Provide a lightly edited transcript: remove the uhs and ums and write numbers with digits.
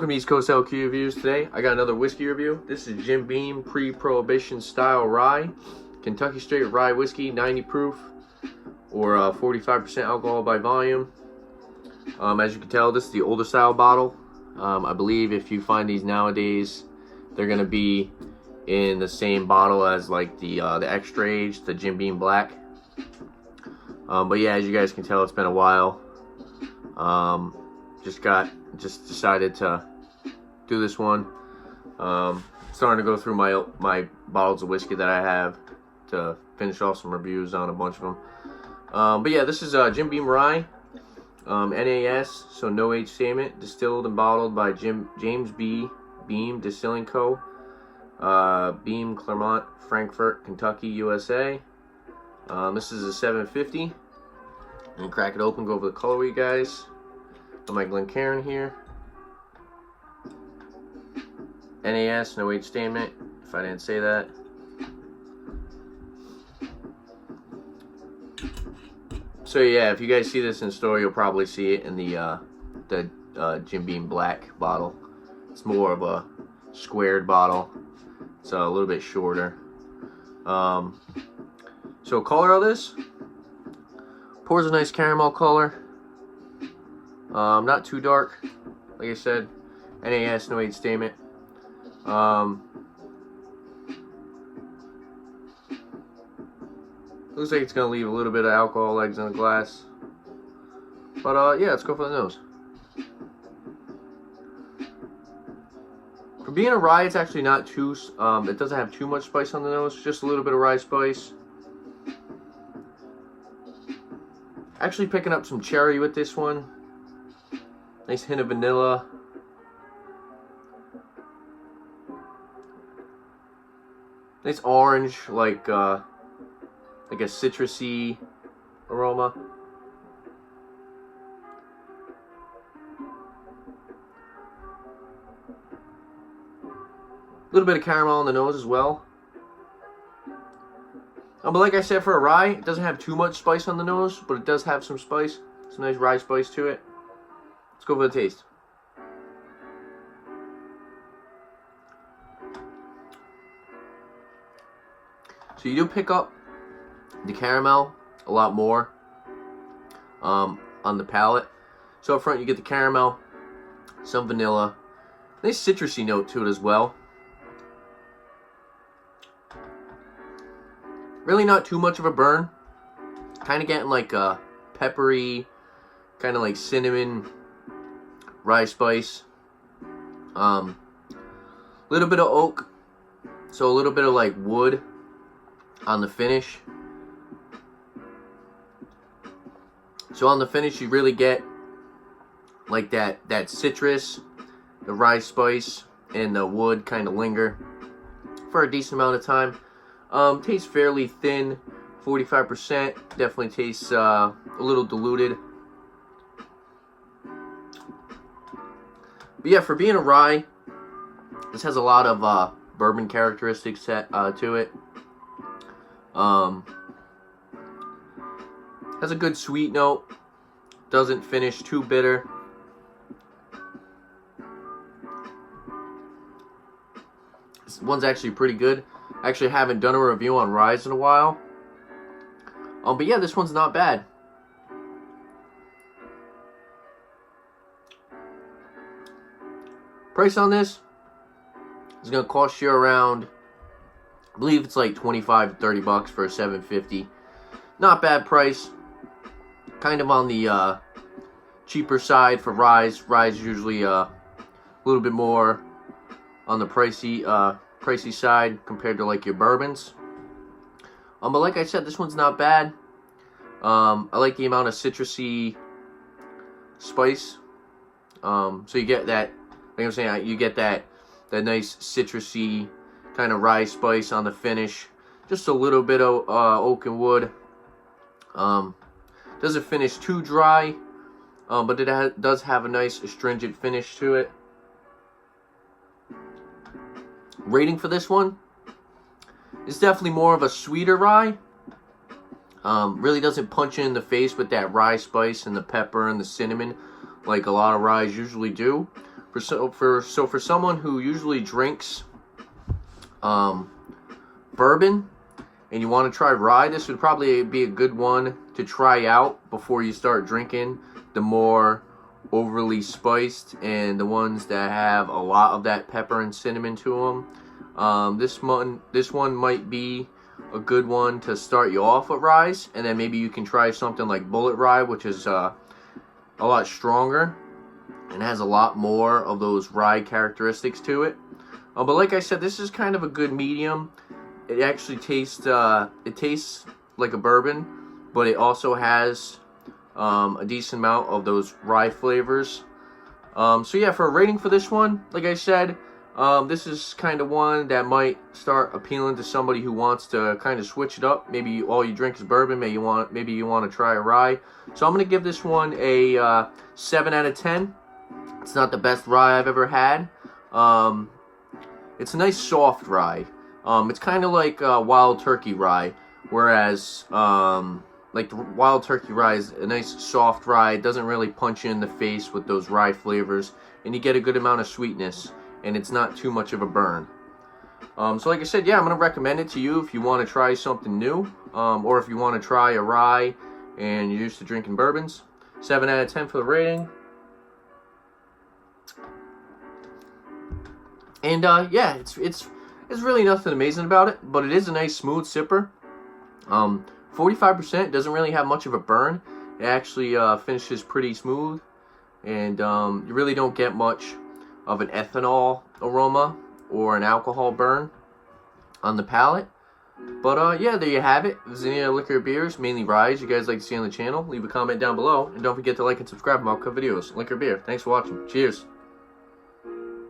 Welcome to East Coast LQ Reviews. Today I got another whiskey review. This is Jim Beam Pre-Prohibition Style Rye, Kentucky Straight Rye Whiskey, 90 proof or 45% alcohol by volume. As you can tell, this is the older style bottle. I believe if you find these nowadays, they're going to be in the same bottle as like the extra age, the Jim Beam Black. But yeah, as you guys can tell, it's been a while. Just decided to do this one. Starting to go through my bottles of whiskey that I have to finish off some reviews on a bunch of them. But yeah, this is Jim Beam Rye, NAS, so no age statement, distilled and bottled by James B. Beam Distilling Co. Beam, Claremont, Frankfort, Kentucky, USA. This is a 750. I'm gonna crack it open, go over the color with you guys. Got my Glencairn here. NAS, no age statement, if I didn't say that. So yeah, if you guys see this in store, you'll probably see it in the Jim Beam Black bottle. It's more of a squared bottle. It's a little bit shorter. So color of this, pours a nice caramel color. Not too dark, like I said. NAS, no age statement. Looks like it's gonna leave a little bit of alcohol legs in the glass. But yeah, let's go for the nose. For being a rye, it's actually not too, it doesn't have too much spice on the nose, just a little bit of rye spice. Actually picking up some cherry with this one. Nice hint of vanilla. Nice orange, like a citrusy aroma. A little bit of caramel on the nose as well. But like I said, for a rye, it doesn't have too much spice on the nose, but it does have some spice. Some nice rye spice to it. Let's go for the taste. So you do pick up the caramel a lot more on the palate. So up front you get the caramel, some vanilla, nice citrusy note to it as well. Really not too much of a burn. Kind of getting like a peppery, kind of like cinnamon, rye spice. Little bit of oak, so a little bit of like wood on the finish. So on the finish you really get like that citrus, the rye spice, and the wood kind of linger for a decent amount of time. Tastes fairly thin, 45%. Definitely tastes a little diluted. But yeah, for being a rye, this has a lot of bourbon characteristics to it. Has a good sweet note. Doesn't finish too bitter. This one's actually pretty good. I actually haven't done a review on ryes in a while. But yeah, this one's not bad. Price on this is going to cost you around, I believe it's like 25 to 30 bucks for a 750. Not bad price. Kind of on the cheaper side for ryes. Ryes usually a little bit more on the pricey side compared to like your bourbons. But like I said, this one's not bad. I like the amount of citrusy spice. So you get that, like I'm saying, you get that nice citrusy kind of rye spice on the finish. Just a little bit of oak and wood. Doesn't finish too dry, but it does have a nice astringent finish to it. Rating for this one is definitely more of a sweeter rye. Really doesn't punch you in the face with that rye spice and the pepper and the cinnamon like a lot of ryes usually do. For someone who usually drinks bourbon and you want to try rye, this would probably be a good one to try out before you start drinking the more overly spiced and the ones that have a lot of that pepper and cinnamon to them. This one might be a good one to start you off with rye, and then maybe you can try something like Bullet Rye, which is a lot stronger and has a lot more of those rye characteristics to it. But like I said, this is kind of a good medium. It actually tastes like a bourbon, but it also has a decent amount of those rye flavors. So yeah, for a rating for this one, like I said, this is kind of one that might start appealing to somebody who wants to kind of switch it up. Maybe all you drink is bourbon. Maybe you want to try a rye. So I'm going to give this one a 7 out of 10. It's not the best rye I've ever had. It's a nice soft rye. It's kind of like Wild Turkey rye, whereas like the Wild Turkey rye is a nice soft rye. It doesn't really punch you in the face with those rye flavors, and you get a good amount of sweetness, and it's not too much of a burn. So like I said, yeah, I'm going to recommend it to you if you want to try something new, or if you want to try a rye and you're used to drinking bourbons. 7 out of 10 for the rating. And yeah, it's really nothing amazing about it, but it is a nice smooth sipper. 45% doesn't really have much of a burn. It actually finishes pretty smooth, and you really don't get much of an ethanol aroma or an alcohol burn on the palate. But yeah, there you have it. If there's any other liquor or beers, mainly rye, you guys like to see on the channel, leave a comment down below, and don't forget to like and subscribe for more videos. Liquor or beer. Thanks for watching. Cheers.